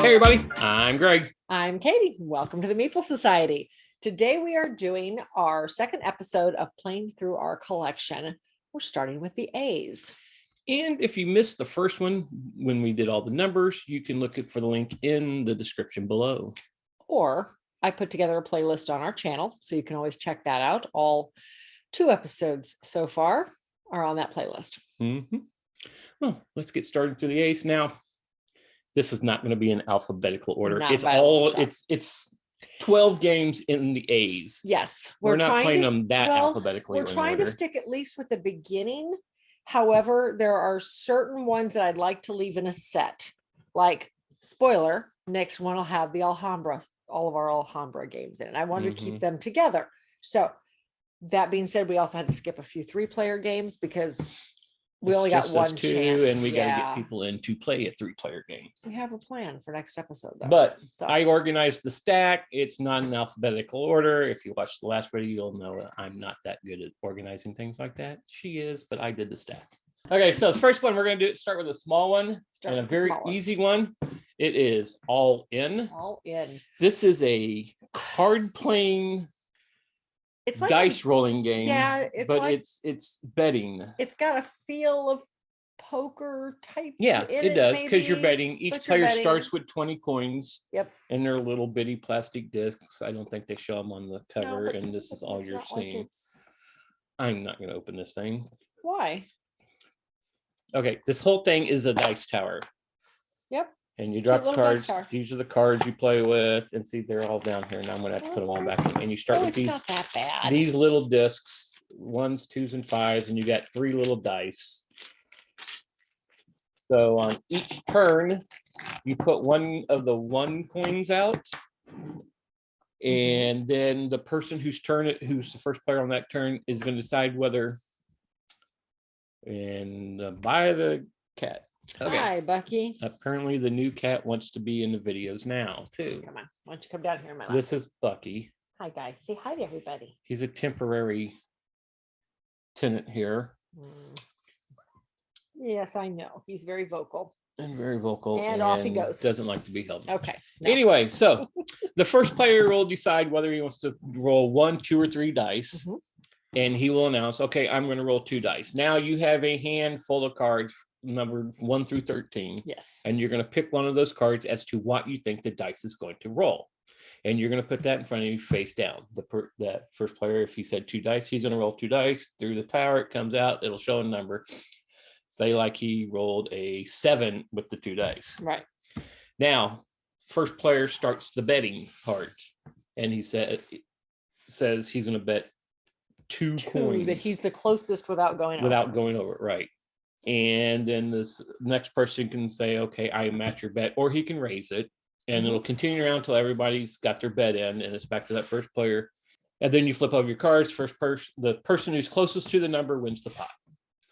Hey everybody, I'm Greg. I'm Katie. Welcome to the Meeple Society. Today we are doing our second episode of playing through our collection. We're starting with the A's. And if you missed the first one, when we did all the numbers, you can look for the link in the description below. Or I put together a playlist on our channel, so you can always check that out. All 2 episodes so far are on that playlist. Well, let's get started through the A's now. This is not going to be in alphabetical order. Not It's by a long shot. it's 12 games in the A's. Yes, We're not playing them that alphabetically. We're trying to stick at least with the beginning. However, there are certain ones that I'd like to leave in a set. Like, spoiler, next one will have the Alhambra, all of our Alhambra games in it. I wanted to keep them together. So that being said, we also had to skip a few 3-player games because we only got one chance, and we got to get people in to play a 3-player game. We have a plan for next episode, though. But I organized the stack. It's not in alphabetical order. If you watched the last video, you'll know that I'm not that good at organizing things like that. She is, but I did the stack. Okay, so the first one we're going to start with a small one and a very easy one. It is All In. All In. This is a card playing. It's like dice rolling game. Yeah, it's betting. It's got a feel of poker type. Yeah, it does, because you're betting. Each player starts with 20 coins. Yep. And they're little bitty plastic discs. I don't think they show them on the cover, and this is all you're seeing. I'm not going to open this thing. Why? Okay, this whole thing is a dice tower. Yep. And you drop cards. These are the cards you play with, and see, they're all down here. Now I'm gonna have to put them all back in. And you start with these. Not that bad. These little discs, 1s, 2s, and 5s, and you got 3 little dice. So on each turn, you put one of the 1 coins out, and then the person who's the first player on that turn, is going to decide whether. And buy the cat. Okay. Hi, Bucky. Apparently the new cat wants to be in the videos now too. Come on, why don't you come down here in my lap? This is Bucky. Hi guys, say hi to everybody. He's a temporary tenant here. Yes, I know. He's very vocal. And off he goes. Doesn't like to be held. Okay. No. Anyway, so the first player will decide whether he wants to roll 1, 2, or 3 dice. And he will announce, okay, I'm going to roll 2 dice. Now you have a hand full of cards numbered 1 through 13. Yes. And you're going to pick one of those cards as to what you think the dice is going to roll. And you're going to put that in front of you face down. That first player, if he said 2 dice, he's going to roll 2 dice through the tower. It comes out. It'll show a number. Say like he rolled a 7 with the 2 dice. Right. Now, first player starts the betting part. And he says he's going to bet 2 coins. That he's the closest without going over. Right. And then this next person can say, okay, I match your bet, or he can raise it, and it'll continue around until everybody's got their bet in, and it's back to that first player. And then you flip over your cards. The person who's closest to the number wins the pot.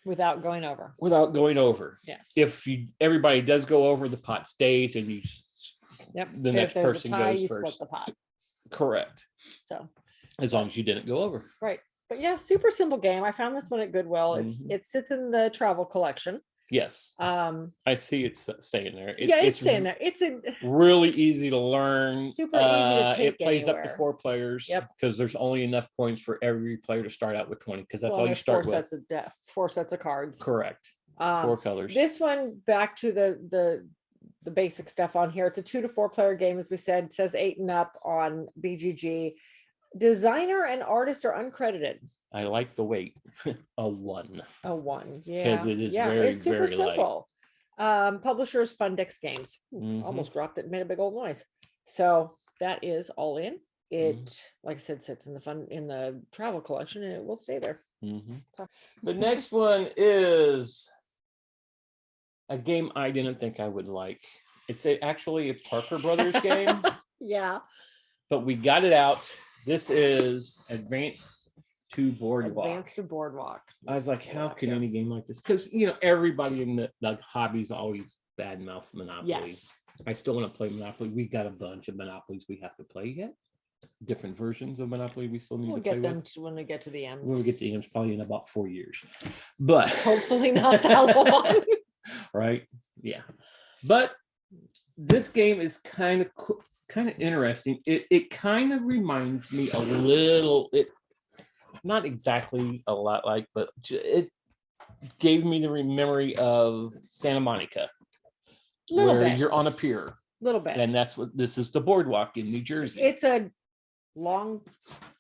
Without going over. Yes. If everybody does go over, the pot stays, and you. Yep. The next person goes first. Split the pot. Correct. So. As long as you didn't go over. Right. But yeah, super simple game. I found this one at Goodwill. It sits in the travel collection. Yes. I see it's staying there. It's staying there. It's really easy to learn. Super easy to take. It plays up to 4 players. Yep. Because there's only enough coins for every player to start out with 20. Because that's all you start with. 4 sets of cards. Correct. 4 colors. This one, back to the basic stuff on here. It's a 2 to 4 player game, as we said. It says 8 and up on BGG. Designer and artist are uncredited. I like the weight. A 1. A 1, yeah. Because it is it's super simple. Publishers Fundex Games. Almost dropped it and made a big old noise. So that is All In. It, like I said, sits in the travel collection, and it will stay there. The next one is a game I didn't think I would like. It's actually a Parker Brothers game. Yeah. But we got it out. This is Advance to Boardwalk. I was like, how can any game like this? Because everybody in the hobby's always badmouth Monopoly. Yes. I still want to play Monopoly. We got a bunch of Monopolies we have to play yet. Different versions of Monopoly we still need to play with. When we get to the M's. When we get to the M's, probably in about 4 years. But hopefully not that long. Right? Yeah. But This game is kind of interesting. It kind of reminds me a little. Not exactly a lot like, but it gave me the memory of Santa Monica, where you're on a pier. Little bit. And that's what this is, the Boardwalk in New Jersey. It's a long.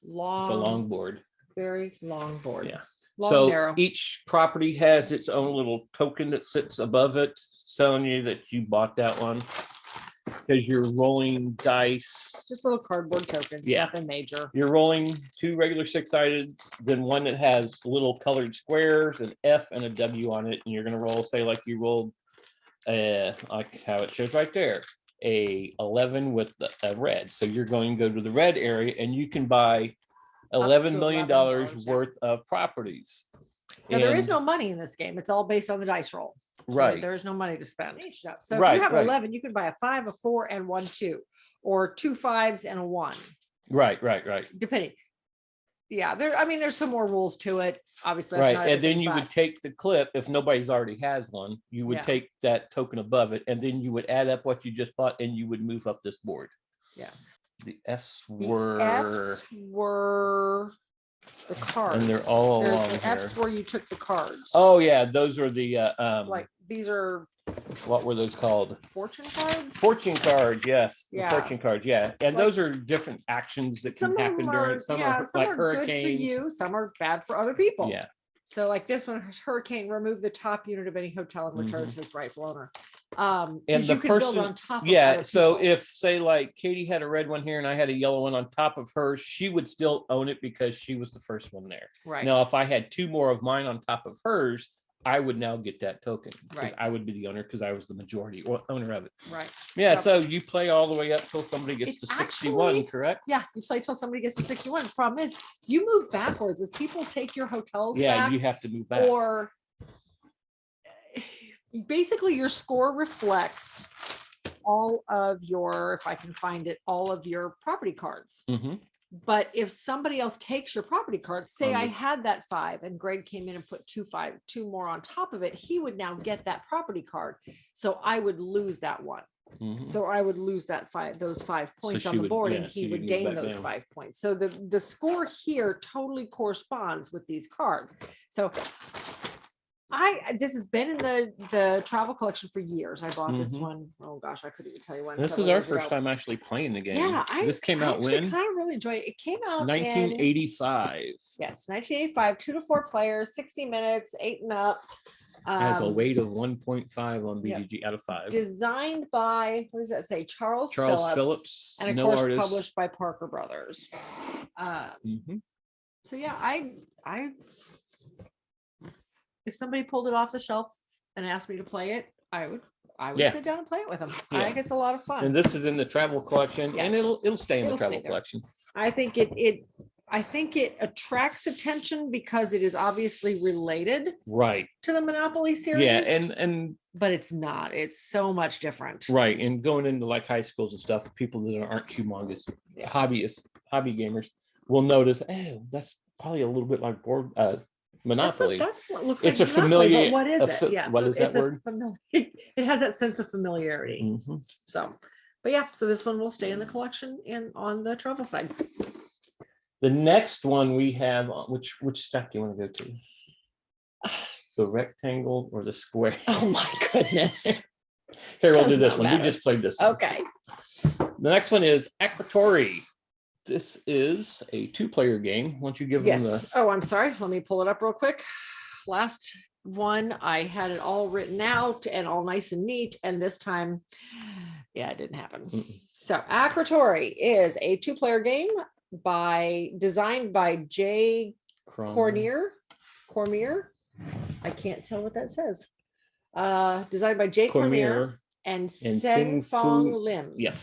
It's a long board. Very long board. Yeah. Long, narrow. Each property has its own little token that sits above it, telling you that you bought that one. Because you're rolling dice. Just little cardboard tokens. Yeah. Nothing major. You're rolling 2 regular 6-sided, then one that has little colored squares, an F and a W on it, and you're going to roll, say, like you rolled, like how it shows right there, a 11 with a red. So you're going to go to the red area, and you can buy $11 million worth of properties. Now, there is no money in this game. It's all based on the dice roll. So right. there is no money to spend. So if you have 11, you can buy a 5, a 4, and 1 2, or 2 5s and a 1. Right. Depending. Yeah, there's some more rules to it. Obviously, right. And then you would take the clip, if nobody's already has one, you would take that token above it, and then you would add up what you just bought, and you would move up this board. Yes. The F's were the cards, and they're all along the here. F's where you took the cards. Oh yeah, those are the like these are, what were those called? Fortune cards. Fortune cards, yes. Yeah. The fortune cards, yeah. And Like, those are different actions that can happen during. Some are like hurricanes. Good for you. Some are bad for other people. Yeah. So like this one, hurricane, remove the top unit of any hotel and return to its rightful owner. And the you can build on top. Yeah. So if, say, like Katie had a red one here and I had a yellow one on top of hers, she would still own it because she was the first one there. Right. Now, if I had 2 more of mine on top of hers, I would now get that token because Right. I would be the owner because I was the majority owner of it. Right. Yeah. So you play all the way up till somebody gets to 61, actually, correct? Yeah, you play till somebody gets to 61. The problem is you move backwards as people take your hotels back, you have to move back. or basically your score reflects all of your, if I can find it, all of your property cards. Mm-hmm. But if somebody else takes your property cards, say I had that 5 and Greg came in and put 2 more on top of it, he would now get that property card. So I would lose that one. Mm-hmm. So I would lose those 5 points on the board, and he would gain those 5 points. So the score here totally corresponds with these cards. So this has been in the travel collection for years. I bought this one. Oh gosh, I couldn't even tell you when. This is our first time actually playing the game. Yeah, this came out when? I kind of really enjoyed it. It came out 1985. Yes, 1985. 2 to 4 players, 60 minutes, 8 and up. Has a weight of 1.5 on BGG out of 5. Designed by, what does that say? Charles Phillips, and of course published by Parker Brothers. So yeah, I if somebody pulled it off the shelf and asked me to play it, I would sit down and play it with them. I think it's a lot of fun. And this is in the travel collection, and it'll stay in the travel collection. I think it attracts attention because it is obviously related to the Monopoly series. Yeah, and but it's not. It's so much different. Right. And going into like high schools and stuff, people that aren't humongous hobby gamers will notice, oh, that's probably a little bit like Monopoly. That's what looks it's like a familiar. What is it? Yeah. What is that word? It has that sense of familiarity. So, but yeah, so this one will stay in the collection and on the travel side. The next one we have, which stack do you want to go to? The rectangle or the square? Oh my goodness. Here, we'll do this one. We just played this one. Okay. The next one is Akrotiri. This is a 2-player game. Why don't you give them the... Oh, I'm sorry. Let me pull it up real quick. Last one, I had it all written out and all nice and neat. And this time, it didn't happen. So Akrotiri is a 2-player game designed by Jay Cormier. I can't tell what that says. Designed by Jay Cormier and Seng Fong Lim. Yep.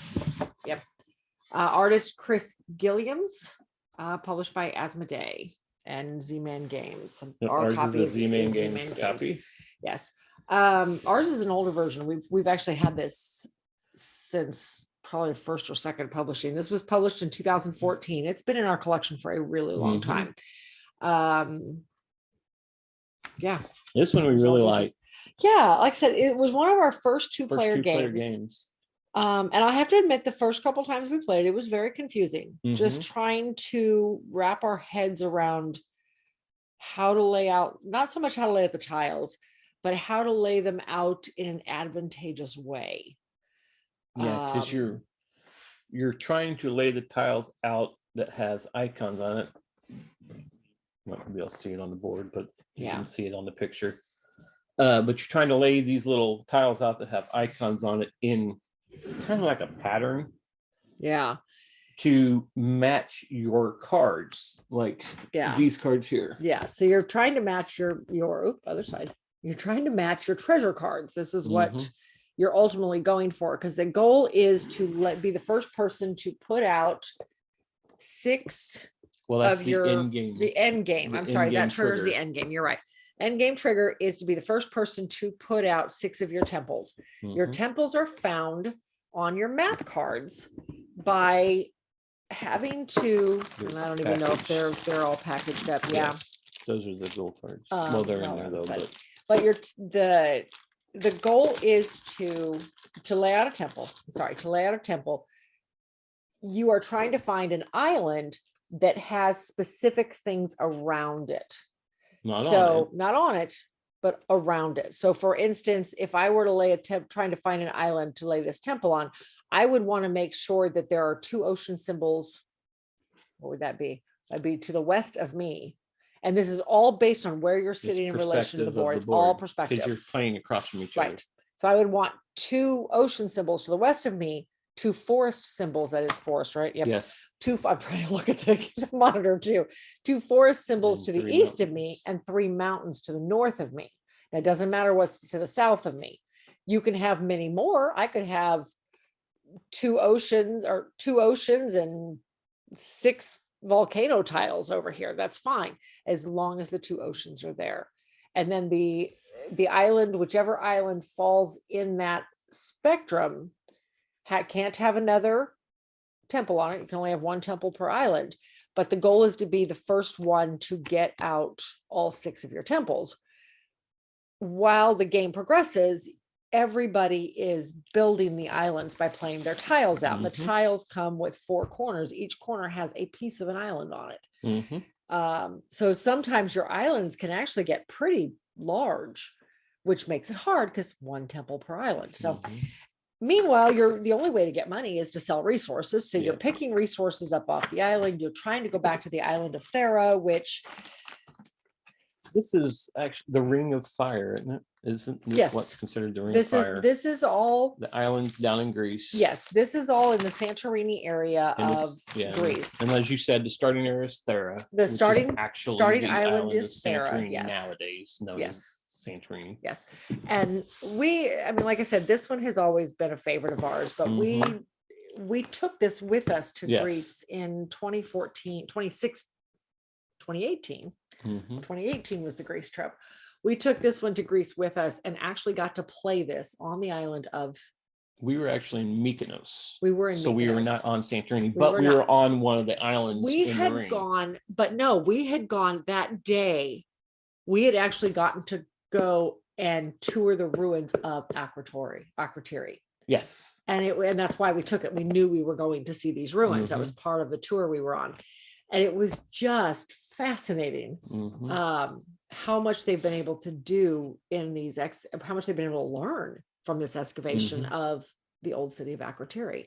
Artist Chris Gilliams, published by Asmodee and Z-Man Games. Our copy is Z-Man Games copy. Yes. Ours is an older version. We've actually had this since probably the first or second publishing. This was published in 2014. It's been in our collection for a really long time. This one we really like. Yeah, like I said, it was one of our first two-player games. And I have to admit, the first couple times we played, it was very confusing. Just Mhm. trying to wrap our heads around how to lay out, not so much how to lay out the tiles, but how to lay them out in an advantageous way. Yeah, because Um, you're trying to lay the tiles out that has icons on it. You won't be able to see it on the board, but you Yeah. can see it on the picture. But you're trying to lay these little tiles out that have icons on it in kind of like a pattern Yeah. to match your cards, like Yeah. these cards here. Yeah. So you're trying to match your other side. You're trying to match your treasure cards. This is what Mhm. you're ultimately going for, because the goal is to be the first person to put out 6 Well, that's of the your end game. the end game. The I'm sorry, end that game triggers the trigger. end game. You're right. End game trigger is to be the first person to put out 6 of your temples. Your Mhm. temples are found on your map cards by having to, and I don't even know if they're all packaged up. Yeah. Yes, those are the gold cards. Well, they're in No, there though, but the goal is to lay out a temple. Sorry, to lay out a temple. You are trying to find an island that has specific things around it. not on So it. not on it, but around it. So for instance, if I were to lay trying to find an island to lay this temple on, I would want to make sure that there are 2 ocean symbols. What would that be? That'd be to the west of me. And this is all based on where you're It's sitting in relation to the perspective of board. the It's all board perspective. because you're playing across from each other. Right. So I would want 2 ocean symbols to the west of me, 2 forest symbols. That is forest, right? Yep. Yes. 2. I'm trying to look at the monitor too. 2 forest symbols And to the 3 east of me, mountains. and 3 mountains to the north of me. Now, it doesn't matter what's to the south of me. You can have many more. I could have 2 oceans, or 2 oceans and 6 volcano tiles over here. That's fine, as long as the 2 oceans are there. And then the island, whichever island falls in that spectrum, can't have another temple on it. You can only have 1 temple per island, but the goal is to be the first one to get out all 6 of your temples. While the game progresses, everybody is building the islands by playing their tiles out. And the tiles come with 4 corners. Each corner has a piece of an island on it. So sometimes your islands can actually get pretty large, which makes it hard because 1 temple per island. So meanwhile, the only way to get money is to sell resources. So you're picking resources up off the island. You're trying to go back to the island of Thera, which this is actually the Ring of Fire, isn't it? Isn't this what's considered the Ring of Fire? This is all the islands down in Greece. Yes, this is all in the Santorini area of Greece. And as you said, the starting area is Thera. The starting island is Thera. Santorini Yes. Nowadays known as Santorini. Yes. And I mean, like I said, this one has always been a favorite of ours, but we took this with us to Greece in 2014, 2018. 2018 was the Greece trip. We took this one to Greece with us and actually got to play this on the island of. We were actually in Mykonos. We were in so Mykonos. We were not on Santorini, but we were on one of the islands. We had gone, but no, we had gone that day. We had actually gotten to go and tour the ruins of Akrotiri. Yes. And that's why we took it. We knew we were going to see these ruins. That was part of the tour we were on. And it was just fascinating how much they've been able to do in these, how much they've been able to learn from this excavation of the old city of Akrotiri.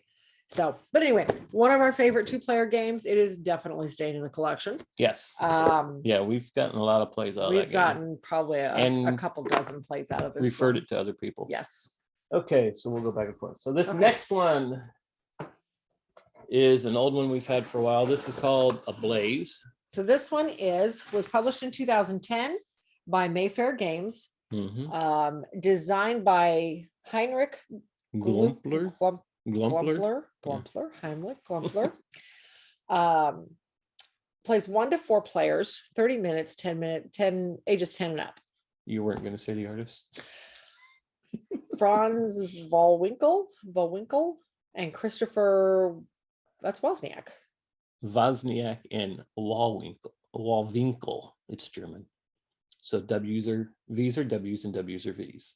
So, but anyway, one of our favorite 2-player games. It is definitely staying in the collection. Yes. Yeah, we've gotten a lot of plays out of that game. We've gotten probably a couple dozen plays out of this. Referred it to other people. Yes. Okay, so we'll go back and forth. So this next one is an old one we've had for a while. This is called Ablaze. So this one was published in 2010 by Mayfair Games, designed by Heinrich Glumpler. Plays 1 to 4 players, 30 minutes, 10 ages 10 and up. You weren't going to say the artist? Franz Volwinkel and Christopher, that's Wozniak. Wozniak and Walwinkel. It's German. So V's are W's and W's are V's.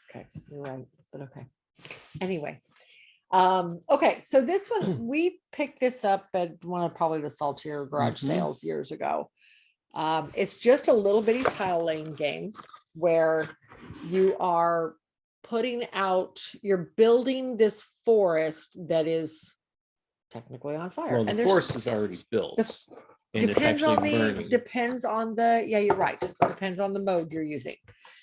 Okay, you're right, but okay. Anyway, Okay, so this one, we picked this up at one of probably the Saltier garage Mhm. sales years ago. It's just a little bitty tile laying game where you are putting out, you're building this forest that is technically on fire. Well, the And there's forest is already built, and it's depends actually on the burning. depends on the yeah, you're right. Depends on the mode you're using.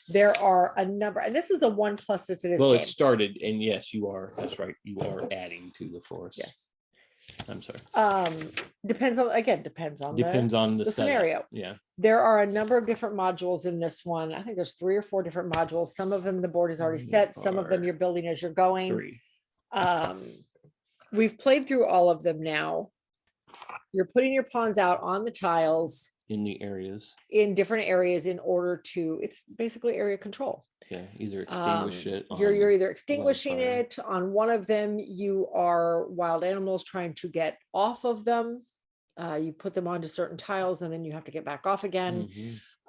There are a number, and this is the one plus to this Well, game. it started, and yes, you are. That's right. You are adding to the forest. Yes. I'm sorry. Depends on the setup. scenario. Yeah. There are a number of different modules in this one. I think there's 3 or 4 different modules. Some of them the board is already set. Some of them you're building as you're going. 3. We've played through all of them now. You're putting your pawns out on the tiles in the areas. in different areas in order to, it's basically area control. Yeah, either extinguish it. You're either extinguishing wildfire. it on one of them. You are wild animals trying to get off of them. You put them onto certain tiles and then you have to get back off again.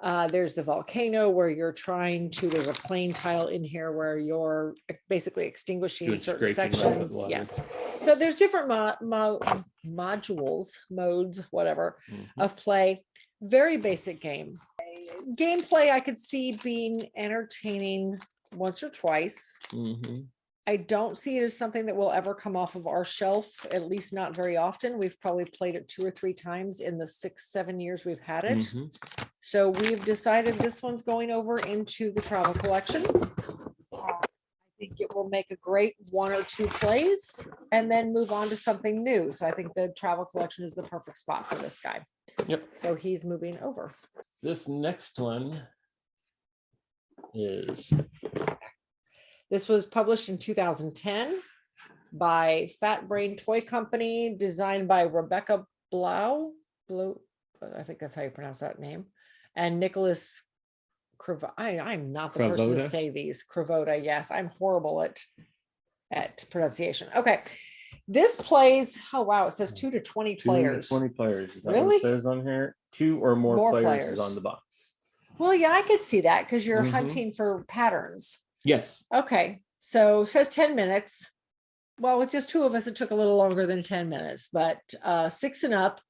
Mhm. There's the volcano where you're trying to, there's a plain tile in here where you're basically extinguishing Doing certain scraping around with sections. water. Yes. So there's different modes, whatever, Mhm. of play. Very basic game. Gameplay I could see being entertaining once or twice. Mhm. I don't see it as something that will ever come off of our shelf, at least not very often. We've probably played it 2 or 3 times in the 6-7 years we've had it. Mhm. So we've decided this one's going over into the travel collection. I think it will make a great 1 or 2 plays and then move on to something new. So I think the travel collection is the perfect spot for this guy. Yep. So he's moving over. This next one is. This was published in 2010 by Fat Brain Toy Company, designed by Rebecca Blau. I think that's how you pronounce that name. And Nicholas I'm not the person to Cravotta? say these. Cravotta, yes. I'm horrible at pronunciation. Okay. This plays, oh wow, it says 2 to 20 2 to players. 20 players. Is that Really? what it says on here? 2 or more players is on the box. Well, yeah, I could see that because you're Mhm. hunting for patterns. Yes. Okay, so it says 10 minutes. Well, with just 2 of us, it took a little longer than 10 minutes, but 6 and up,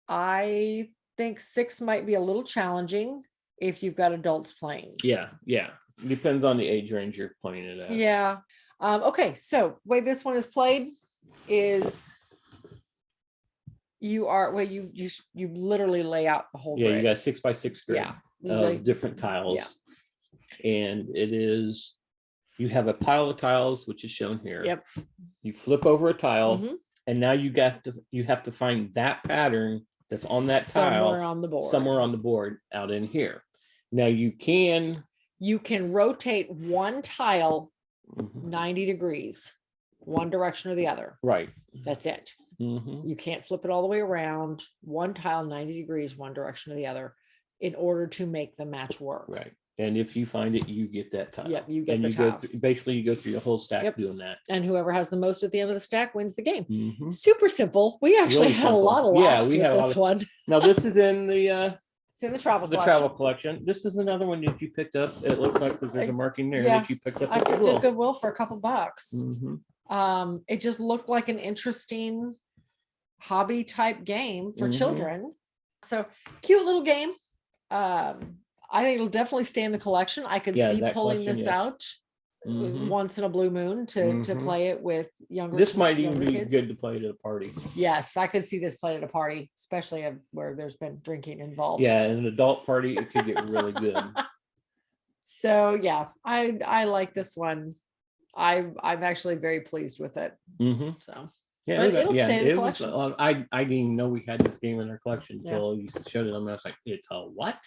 I think 6 might be a little challenging if you've got adults playing. Yeah. Yeah. Depends on the age range you're playing it at. Yeah. Okay, so the way this one is played is you literally lay out the whole Yeah, grid. you got a 6x6 grid Yeah. of different tiles. Yeah. And it is, you have a pile of tiles, which is shown here. Yep. You flip over a tile, Mhm. and now you have to find that pattern that's on that tile somewhere on the board out in here. Now you can rotate one tile Mhm. 90 degrees, one direction or the other. Right. That's it. Mhm. You can't flip it all the way around. One tile 90 degrees, one direction or the other, in order to make the match work. Right. And if you find it, you get that tile. Yep, you get and the you tile. go through, basically you go through your whole stack Yep. doing that. And whoever has the most at the end of the stack wins the game. Mhm. Super simple. We actually Really had a simple. lot of Yeah, laughs we with had a lot this of- one. Now this is in the It's in the travel the collection. travel collection. This is another one that you picked up. It looks like because there's a marking there Yeah. that you picked up I at did Goodwill. Goodwill for a couple bucks. Mhm. It just looked like an interesting hobby type game for Mhm. children. So cute little game. I think it'll definitely stay in the collection. I could Yeah, see that pulling collection, this yes. out Mhm. once in a blue moon to Mhm. play it with younger. This might even younger be kids. good to play at a party. Yes, I could see this played at a party, especially where there's been drinking involved. Yeah, in an adult party, it could get really good. So yeah, I like this one. I'm actually very pleased with it. Mm-hmm. So yeah, but it'll stay in the collection. I didn't even know we had this game in our collection Yeah. until you showed it on me. I was like, it's a what?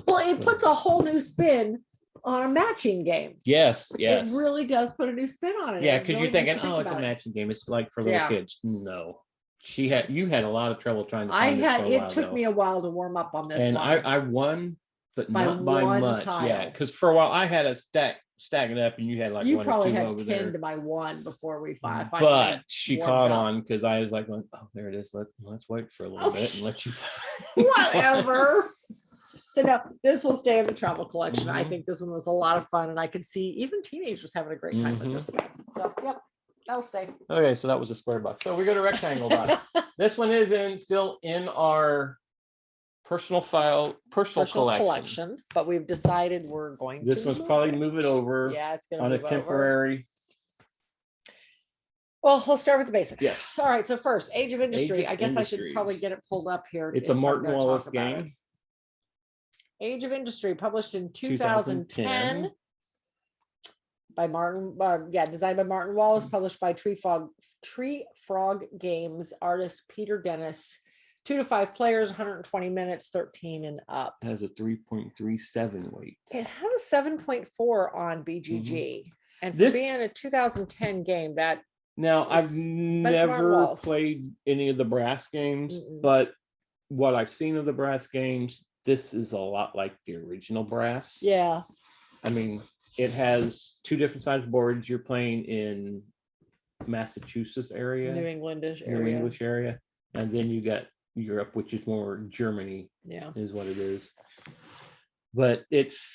Well, it puts a whole new spin on a matching game. Yes. It really does put a new spin on it. Yeah, It because really you're thinking, makes you oh, think it's a about it. matching game. It's like for little Yeah. kids. No, you had a lot of trouble trying to find It took me a while to warm up on this and one. I won, but By not by one much. tile. Yeah, because for a while I had a stacking up, and you had like you one probably or two had over 10 there. to my 1 before we finally But she warmed caught up. on because I was like, oh, there it is. Let's wait for a little bit and let you. Whatever. So no, this will stay in the travel collection. I Mhm. think this one was a lot of fun, and I could see even teenagers having a great time with this game. So, yep, that'll stay. Okay, so that was a square box. So we go to rectangle box. This one is still in our personal collection. But we've decided we're going This to one's move probably it. move it over Yeah, it's gonna on a move over. temporary. Well, let's start with the basics. Yes. All right. So first, Age of Industry. of I guess I should Industries. probably get it pulled up here. It's a if I'm Martin gonna talk Wallace about it. game. Age of Industry, published in 2010 by Martin. Designed by Martin Wallace, published by Tree Frog Games. Artist Peter Dennis. 2 to 5 players, 120 minutes, 13 and up. It has a 3.37 weight. It has a 7.4 on BGG. And for This- being a 2010 game, that Now, I've Smart never Wallace. played any of the brass games, Mm-mm. but what I've seen of the brass games, this is a lot like the original brass. yeah. I mean, it has 2 different size boards. You're playing in Massachusetts area, New Englandish New area. English area, and then you got Europe, which is more Germany, Yeah. is what it is. But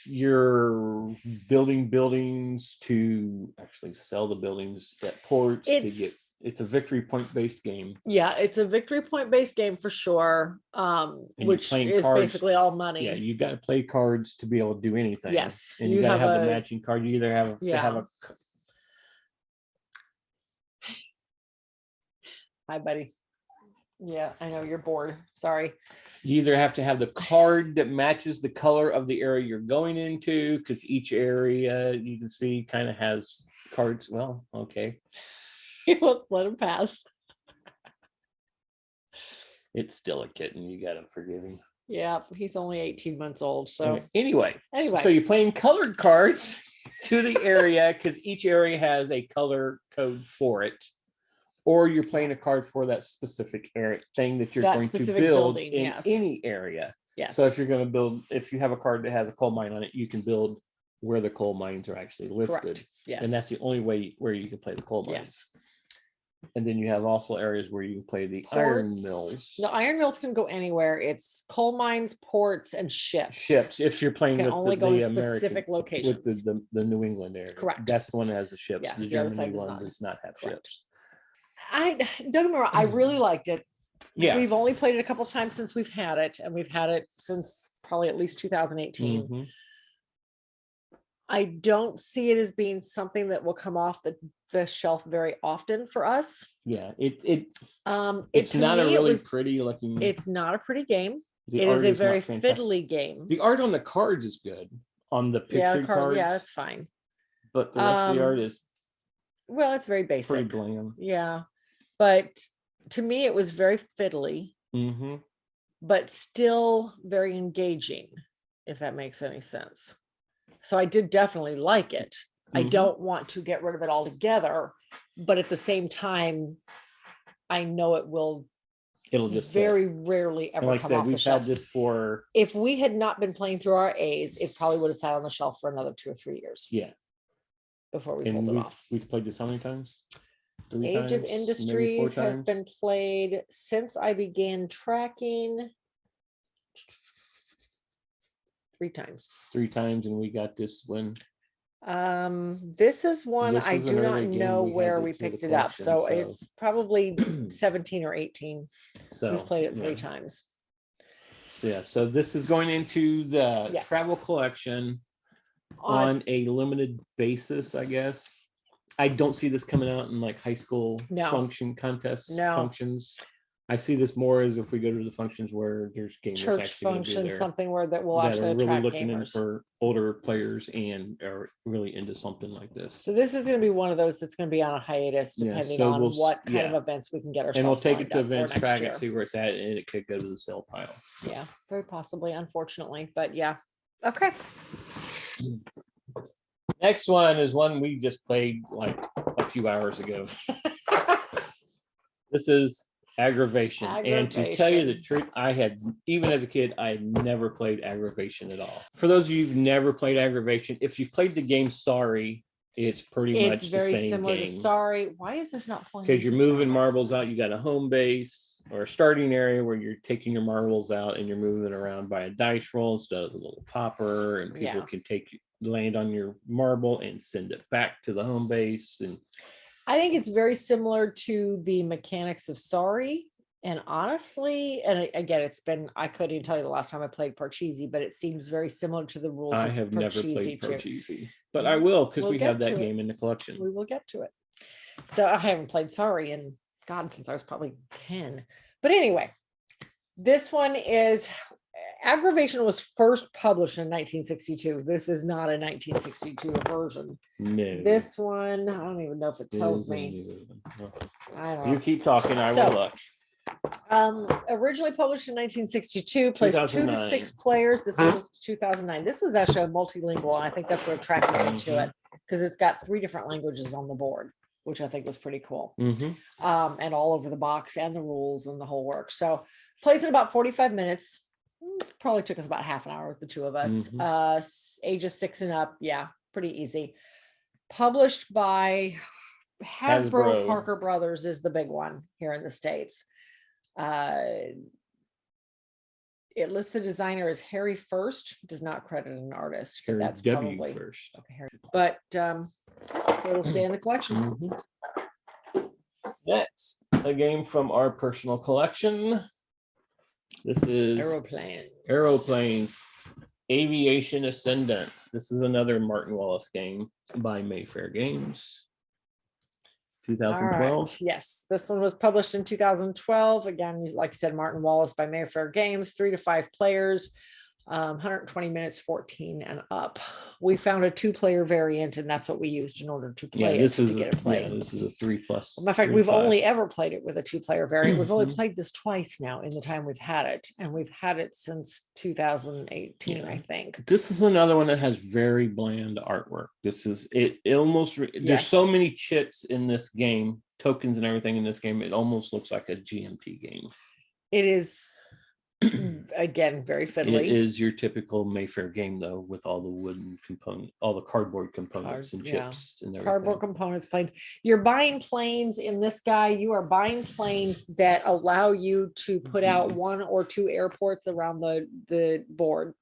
you're building buildings to actually sell the buildings at ports to get. It's a victory point based game. Yeah, it's a victory point based game for sure. you're Which playing is cards. basically all money. Yeah, you got to play cards to be able to do anything. Yes, and you you got to have have the a- matching card. You either have to have a. Hi, buddy. Yeah, I know you're bored. Sorry. You either have to have the card that matches the color of the area you're going into, because each area you can see kind of has cards. Well, okay. Let's let him pass. It's still a kitten. You got to forgive him. Yeah, he's only 18 months old. So Anyway, anyway. so you're playing colored cards to the area because each area has a color code for it. Or you're playing a card for that specific area thing that you're That going to specific build building, in yes. any area. Yes. So if you're going to build, if you have a card that has a coal mine on it, you can build where the coal mines are actually listed. Correct. Yes. And that's the only way where you can play the coal mines. Yes. And then you have also areas where you can play the iron Ports. mills. The iron mills can go anywhere. It's coal mines, ports, and ships. Ships, if you're playing Can with only the go in American, specific locations. with the New England area. Correct. That's the one that has the ships. Yes, the the other Germany side does one not. does not have Correct. ships. Don't get me wrong, I really liked it. Yeah. We've only played it a couple times since we've had it, and we've had it since probably at least 2018. Mhm. I don't see it as being something that will come off the shelf very often for us. Yeah, It's it's not a really pretty looking. It's not a pretty game. the It art is a very not fantastic. fiddly game. The art on the cards is good on the picture cards. Yeah, that's fine. But the rest of the art is Well, it's very pretty basic. bland. Yeah, but to me, it was very fiddly, Mm-hmm. but still very engaging, if that makes any sense. So I did definitely like it. I Mhm. don't want to get rid of it altogether, but at the same time, I know it will It'll just sit. very rarely And ever like I come said, off the we've shelf. had this for If we had not been playing through our A's, it probably would have sat on the shelf for another 2 or 3 years before we and pulled it we've off. played this how many times? 3 Age times? of Maybe 4 Industries has times? been played since I began tracking 3 times. 3 times, and we got this one. This is one This I is an do not early game know we had where it we to the picked it up. collection, So so- it's probably 17 or 18. So We've played it 3 yeah. times. Yeah, so this is going into the Yeah. travel collection On on a limited basis, I guess. I don't see this coming out in like high school No. function contests, No. functions. I see this more as if we go to the functions where there's gamers church actually gonna be function, there something where that will that actually are really attract looking in gamers. for older players and are really into something like this. So this is going to be one of those that's going to be on a hiatus, Yeah, depending so on we'll what kind of yeah. events we can get ourselves. And we'll take it lined to up for events, next track year. it, see where it's at, and it could go to the sale pile. Yeah, very possibly, unfortunately, but yeah. Okay. Next one is one we just played like a few hours ago. This is Aggravation. And to tell you the Aggravation. truth, I had, even as a kid, I had never played Aggravation at all. For those of you who've never played Aggravation, if you've played the game Sorry, it's pretty It's much the very same similar game. to Sorry. Why is this not playing? Because you're moving marbles out, you got a home base or a starting area where you're taking your marbles out and you're moving around by a dice roll instead of the little popper, and people Yeah. can take land on your marble and send it back to the home base. And I think it's very similar to the mechanics of Sorry. And honestly, and again, I couldn't even tell you the last time I played Parcheesi, but it seems very similar to the rules I of have never played too. Parcheesi, but I will, because We'll we get have that to it. game in the collection. We will get to it. So I haven't played Sorry in God since I was probably 10. But anyway, this one is Aggrevation was first published in 1962. This is not a 1962 version. No. This one, I don't even know if it tells me. I don't know. You keep talking, I will look. Originally published in 1962, plays 2 to 2009. 6 players. This one was 2009. This was actually multilingual, and I think that's what attracted me to it, because it's got 3 different languages on the board, which I think was pretty cool. And all over the box and the rules and the whole work. So plays in about 45 minutes. Probably took us about half an hour with the 2 of us. Ages 6 and up. Yeah, pretty easy. Published by Hasbro. Parker Brothers is the big one here in the States. It lists the designer as Harry First, does not credit an artist. Harry That's W. probably First. okay. Harry. But so it'll stay in the collection. Next, a game from our personal collection. This is Aeroplanes, Aviation Ascendant. This is another Martin Wallace game by Mayfair Games. 2012. Right. Yes, this one was published in 2012. Again, like I said, Martin Wallace by Mayfair Games, 3 to 5 players, 120 minutes, 14 and up. We found a 2-player variant, and that's what we used in order to play this is to get it played. Yeah, this is a 3+. Matter of fact, we've only ever played it with a 2-player variant. We've only played this twice now in the time we've had it, and we've had it since 2018, I think. This is another one that has very bland artwork. This is it almost there's so many chits in this game, tokens and everything in this game. It almost looks like a GMT game. It is. Again, very fiddly. It is your typical Mayfair game, though, with all the wooden component, all the cardboard components and chips and everything. Cardboard components, planes. You're buying planes in this guy. You are buying planes that allow you to put out 1 or 2 airports around the board.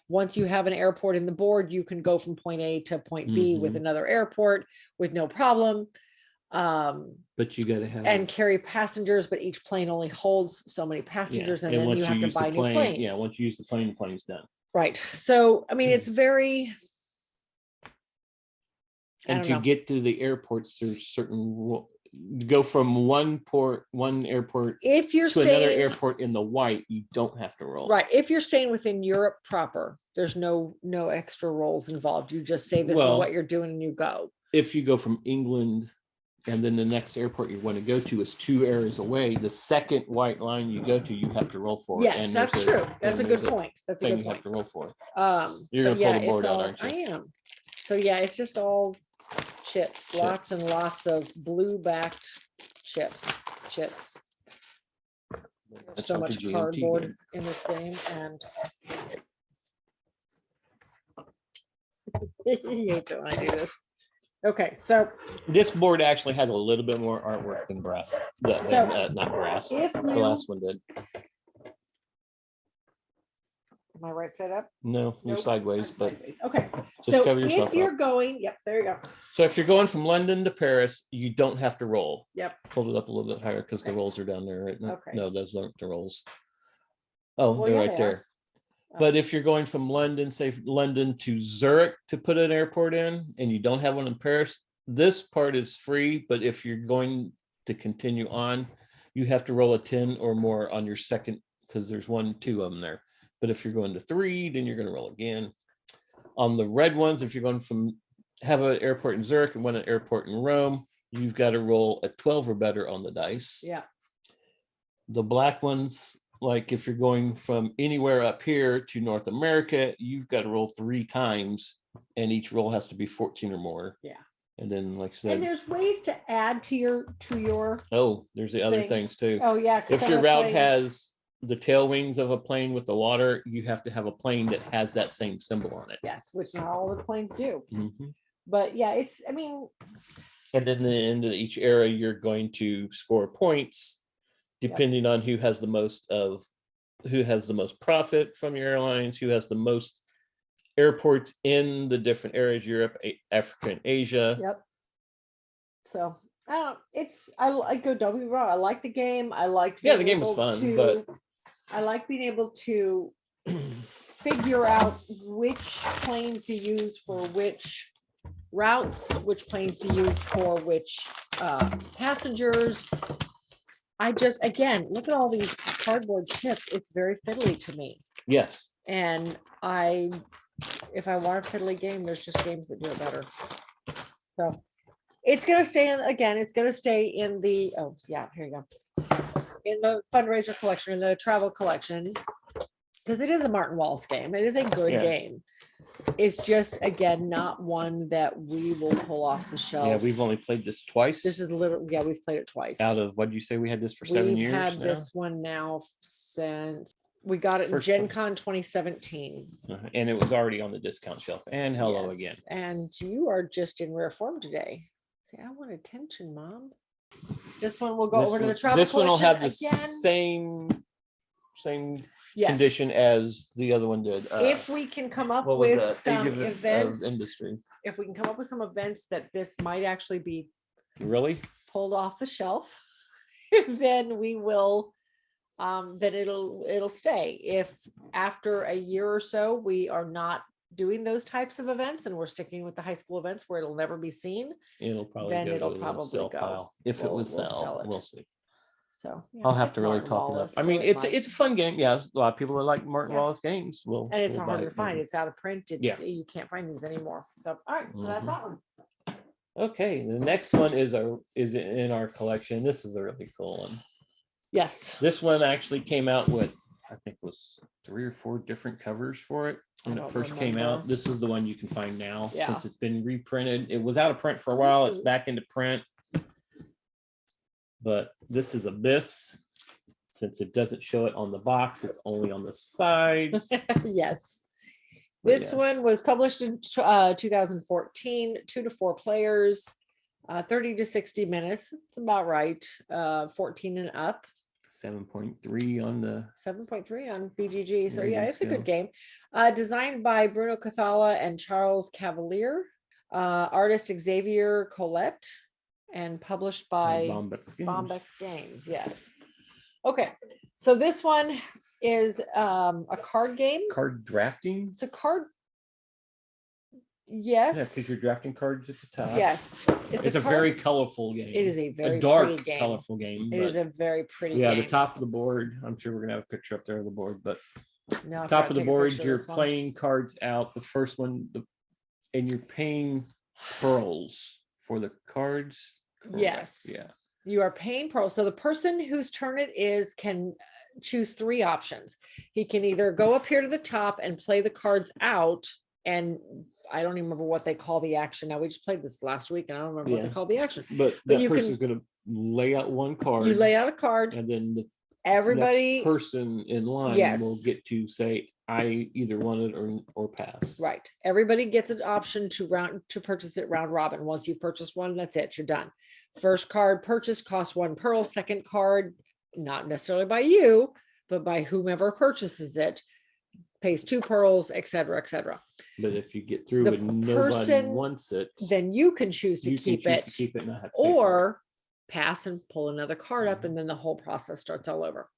Once you have an airport in the board, you can go from point A to point B with another airport with no problem. But you got to have and carry passengers, but each plane only holds so many passengers, and then you have to buy new planes. Yeah, once you use the plane's done. Right. So I mean, it's very. And to get to the airports, there's certain go from one airport if you're to another airport in the white, you don't have to roll. Right. If you're staying within Europe proper, there's no extra rolls involved. You just say this is what you're doing and you go. If you go from England and then the next airport you want to go to is 2 areas away, the second white line you go to, you have to roll for it. Yes, that's true. That's a good point. That's a good point. You have to roll for it. You're gonna pull the board out, aren't you? I am. So yeah, it's just all chips, lots and lots of blue-backed chips. There's so much cardboard in this game, and I hate it when I do this. Okay, so this board actually has a little bit more artwork than brass. Not brass. The last one did. Am I right side up? No, you're sideways, but okay. Just so cover yourself if you're going, there you go. So if you're going from London to Paris, you don't have to roll. Yep. Hold it up a little bit higher because the rolls are down there, right? Okay. No, those aren't the rolls. Oh, they're right there. But if you're going from London, say London to Zurich to put an airport in, and you don't have one in Paris, this part is free. But if you're going to continue on, you have to roll a 10 or more on your second, because there's 1, 2 of them there. But if you're going to 3, then you're going to roll again. On the red ones, if you're going from have an airport in Zurich and an airport in Rome, you've got to roll a 12 or better on the dice. Yeah. The black ones, like if you're going from anywhere up here to North America, you've got to roll 3 times, and each roll has to be 14 or more. Yeah. And then, like I said, and there's ways to add to your there's the other things too. Oh yeah. If your route has the tail wings of a plane with the water, you have to have a plane that has that same symbol on it. Yes, which not all the planes do. But yeah, and then at the end of each era, you're going to score points depending on who has the most profit from your airlines, who has the most airports in the different areas, Europe, Africa, and Asia. Yep. So I don't. Don't be wrong. I like the game. I like. Yeah, the game was fun, but I like being able to figure out which planes to use for which routes, which planes to use for which passengers. I just, again, look at all these cardboard chips. It's very fiddly to me. yes. And if I want a fiddly game, there's just games that do it better. So it's going to stay in, again, it's going to stay in the, oh yeah, here you go. In the fundraiser collection, in the travel collection, because it is a Martin Wallace game. It is a good game. It's just, again, not one that we will pull off the shelf. Yeah, we've only played this twice. This is literally, yeah, we've played it twice. Out of, what did you say, we had this for 7 years? We've had this one now since we got it in Gen Con 2017. And it was already on the discount shelf. And hello again. And you are just in rare form today. Say, I want attention, Mom. This one will go over to the travel collection. This one will have the again. same condition as the other one did. If we can come up with some events, industry. If we can come up with some events that this might actually be really pulled off the shelf, then we will. Then it'll stay. If after a year or so we are not doing those types of events and we're sticking with the high school events where it'll never be seen, it'll probably go. Pile. If it would sell, we'll see. So yeah, I'll have to really talk it up. I mean, it's a fun game. Yeah, a lot of people that like Martin Wallace games will. And it's hard to find. It's out of print. You can't find these anymore. So all right, so that's that one. Okay, the next one is in our collection. This is a really cool one. Yes. This one actually came out with, I think it was 3 or 4 different covers for it when it first came out. This is the one you can find now since it's been reprinted. It was out of print for a while. It's back into print. But this is Abyss. Since it doesn't show it on the box, it's only on the sides. Yes. This one was published in 2014, 2 to 4 players, 30 to 60 minutes. It's about right. 14 and up. 7.3 on the 7.3 on BGG. So yeah, it's a good game. Designed by Bruno Cathala and Charles Cavalier. Artist Xavier Colette, and published by Bombex Games. Yes. Okay. So this one is a card game. Card drafting. It's a card. Yes. Yeah, because you're drafting cards at the top. Yes. It's a very colorful game. It is a very dark, pretty game. Colorful game. It is a very pretty game. Yeah, the top of the board. I'm sure we're gonna have a picture up there of the board, but no, top of the board, you're playing cards out. The first one, and you're paying pearls for the cards. Correct. Yes. Yeah. You are paying pearls. So the person whose turn it is can choose 3 options. He can either go up here to the top and play the cards out, and I don't even remember what they call the action. Now, we just played this last week and I don't remember what they call the action. But that person's going to lay out one card. You lay out a card. And then the everybody next person in line will get to say, I either want it or pass. Right. Everybody gets an option to purchase it round robin. Once you've purchased one, that's it. You're done. First card purchased costs 1 pearl. Second card, not necessarily by you, but by whomever purchases it, pays 2 pearls, etc., etc. But if you get through and nobody wants it, then you can choose to keep it, or pass and pull another card up, and then the whole process starts all over.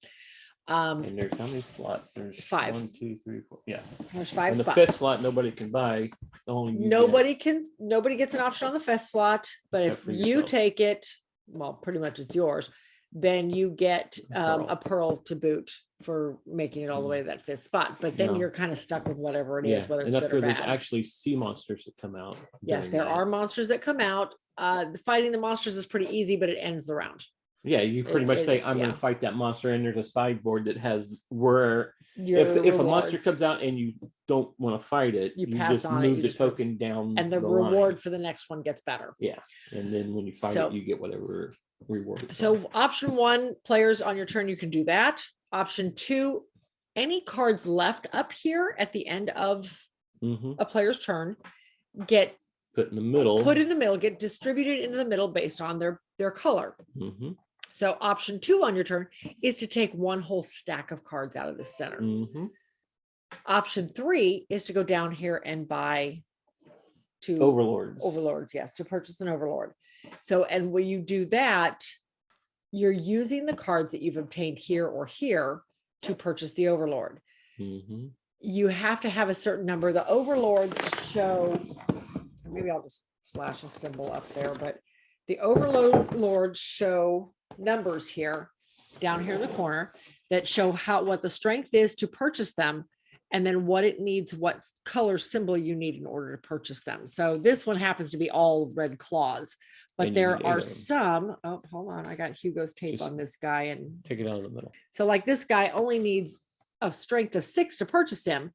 And there's how many slots? There's 5. 1, 2, 3, 4. Yes. There's 5 and spots. The 5th slot nobody can buy. Nobody gets an option on the 5th slot, but if you take it, well, pretty much it's yours. Then you get a pearl to boot for making it all the way to that 5th spot. But then you're kind of stuck with whatever it is, whether it's good or bad. There's actually sea monsters that come out. Yes, there are monsters that come out. Fighting the monsters is pretty easy, but it ends the round. Yeah, you pretty much say, I'm going to fight that monster, and there's a sideboard that has where if a monster comes out and you don't want to fight it, you pass just on move it, the token down, and the reward for the next one gets better. Yeah, and then when you fight it, you get whatever reward. So option 1, players on your turn, you can do that. Option 2, any cards left up here at the end of a player's turn get put in the middle, get distributed into the middle based on their color. So option 2 on your turn is to take 1 whole stack of cards out of the center. Option 3 is to go down here and buy two overlords, yes, to purchase an overlord. So, and when you do that, you're using the cards that you've obtained here or here to purchase the overlord. You have to have a certain number. The overlords show, maybe I'll just flash a symbol up there, but the overlords show numbers here, down here in the corner, that show what the strength is to purchase them, and then what it needs, what color symbol you need in order to purchase them. So this one happens to be all red claws, but there are some, oh, hold on, I got Hugo's tape on this guy, and take it out of the middle. So like this guy only needs a strength of 6 to purchase him.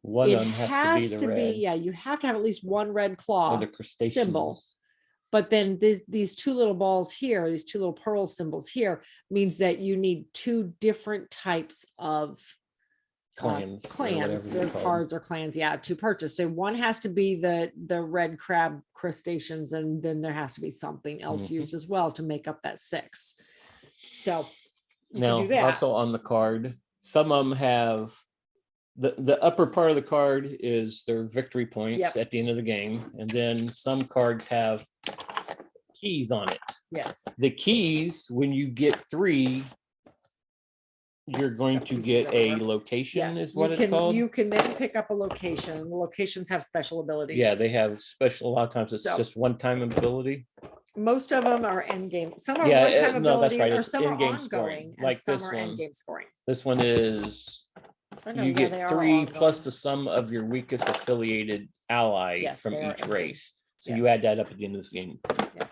One of them has to be yeah, you have to have at least one red claw symbol. But then these two little balls here, these two little pearl symbols here, means that you need 2 different types of clans or cards or clans, yeah, to purchase. So one has to be the red crab crustaceans, and then there has to be something else used as well to make up that 6. So now also on the card, some of them have the upper part of the card is their victory points at the end of the game, and then some cards have keys on it. Yes, the keys, when you get 3, you're going to get a location, is what it's called. You can then pick up a location. The locations have special abilities. Yeah, they have special, a lot of times it's just one-time ability. Most of them are end game. Some are one-time ability, right. or It's some are in-game ongoing, scoring. and Like some this are one. end game scoring. This one is you get 3 plus the sum of your weakest affiliated ally from each race. So you add that up at the end of the game. Yeah.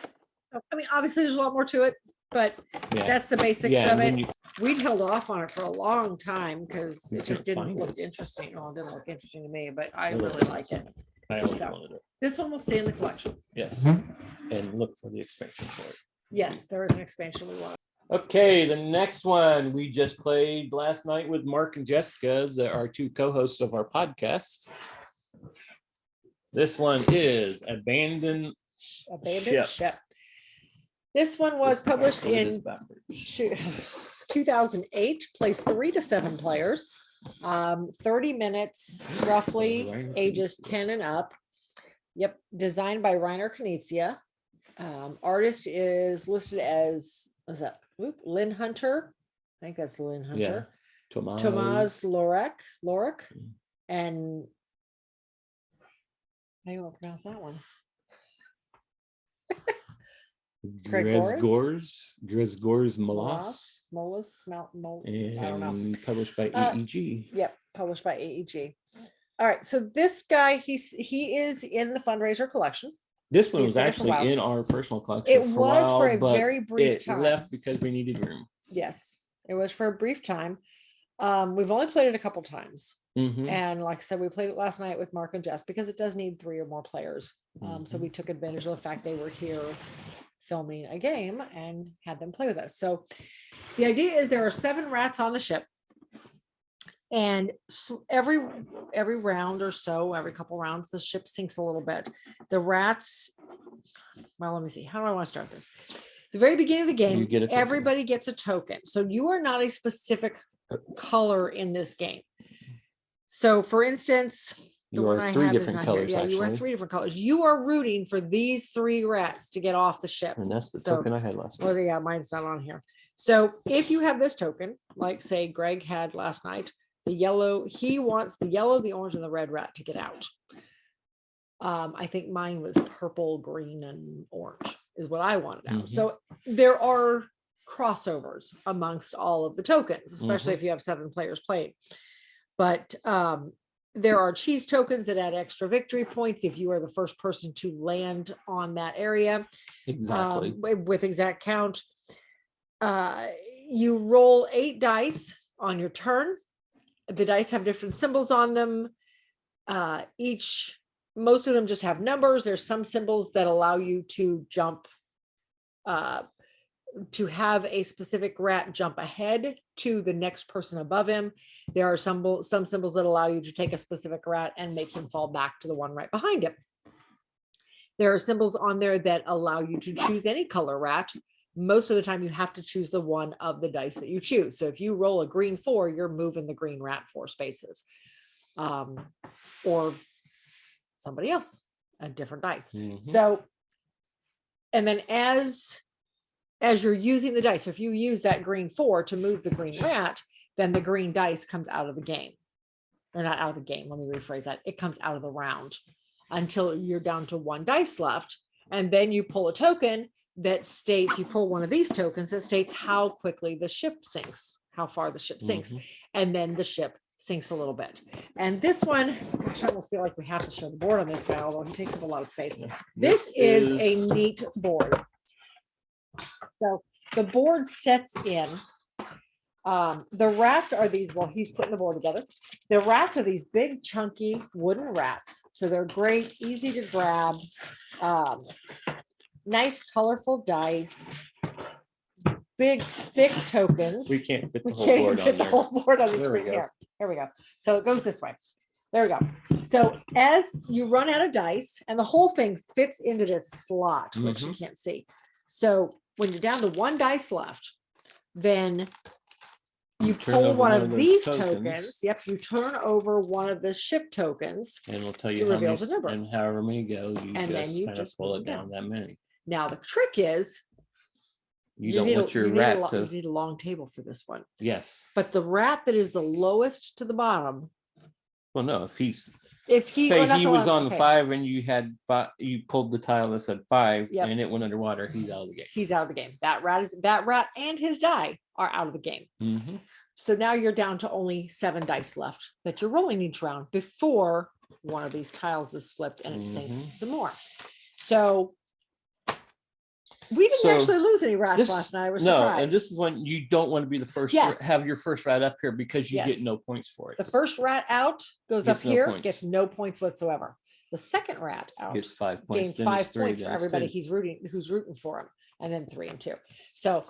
I mean, obviously there's a lot more to it, but that's the basics of it. We'd held off on it for a long time because it just didn't look interesting. Well, it didn't look interesting to me, but I really like it. I always wanted it. This one will stay in the collection. Yes. And look for the expansion for it. Yes, there is an expansion we want. Okay, the next one we just played last night with Mark and Jessica, our 2 co-hosts of our podcast. This one is Abandoned Ship. This one was published in 2008, plays 3 to 7 players, 30 minutes roughly, ages 10 and up. Yep, designed by Reiner Knizia. Artist is listed as, what's that? Lynn Hunter. I think that's Lynn Hunter. Yeah. Tomas Lorek. And how do you want to pronounce that one? Grzegorz Molas. I don't know. Published by AEG. Yep, published by AEG. All right, so this guy, he is in the fundraiser collection. This one was actually in our personal collection. It was for a very brief time. It left because we needed room. Yes, it was for a brief time. We've only played it a couple times. And like I said, we played it last night with Mark and Jess because it does need 3 or more players. So we took advantage of the fact they were here filming a game and had them play with us. So the idea is there are 7 rats on the ship, and every round or so, every couple rounds, the ship sinks a little bit. The rats, well, let me see, how do I want to start this? The very beginning of the game, everybody gets a token. So you are not a specific color in this game. So for instance, the one I have is not here. Yeah, you are 3 different colors. You are rooting for these 3 rats to get off the ship. And that's the token I had last night. Well, yeah, mine's not on here. So if you have this token, like say Greg had last night, the yellow, he wants the yellow, the orange, and the red rat to get out. I think mine was purple, green, and orange is what I wanted out. So there are crossovers amongst all of the tokens, especially if you have 7 players played. But there are cheese tokens that add extra victory points if you are the first person to land on that area. Exactly. With exact count. You roll 8 dice on your turn. The dice have different symbols on them. Most of them just have numbers. There's some symbols that allow you to jump, to have a specific rat jump ahead to the next person above him. There are some symbols that allow you to take a specific rat and make him fall back to the one right behind him. There are symbols on there that allow you to choose any color rat. Most of the time you have to choose the one of the dice that you choose. So if you roll a green 4, you're moving the green rat 4 spaces. or somebody else, a different dice. Mhm. So, and then as you're using the dice, if you use that green 4 to move the green rat, then the green dice comes out of the game. Or not out of the game, let me rephrase that. It comes out of the round until you're down to 1 dice left. And then you pull a token that states, you pull one of these tokens that states how quickly the ship sinks, how far the ship sinks. Mhm. And then the ship sinks a little bit. And this one, gosh, I almost feel like we have to show the board on this guy, although he takes up a lot of space. This is a neat board. So the board sets in. The rats are these, well, he's putting the board together. The rats are these big, chunky wooden rats. So they're great, easy to grab. Nice, colorful dice. Big, thick tokens. We can't fit the We whole can't even board fit on the there. whole board on the There we screen go. here. There we go. So it goes this way. There we go. So as you run out of dice, and the whole thing fits into this slot, which you can't see. So when you're down to 1 dice left, then you turn pull over one one of of those these tokens. tokens. Yep, you turn over one of the ship tokens. And it'll tell to you how reveal many, the number. and however many go, you And then just you kind just of pull move it them down that many. Now the trick is You don't want your rat to. you need a long table for this one. Yes. But the rat that is the lowest to the bottom, Well, no, if he or not he the was one- on the okay, 5 and you had 5, you pulled the tile that said 5 Yep. and it went underwater, he's out of the game. he's out of the game. That rat and his die are out of the game. Mhm. So now you're down to only 7 dice left that you're rolling each round before one of these tiles is flipped and it sinks some more. So we didn't actually lose any rats last night. I was surprised. No, and this is when you don't want to be the first Yes. to have your first rat up here because you Yes. get no points for it. The first rat out goes Gets up no here, points. gets no points whatsoever. The second rat out Gets 5 points. gains then 5 it's 3, points for then it's everybody 2. who's rooting for him, and then 3 and 2. So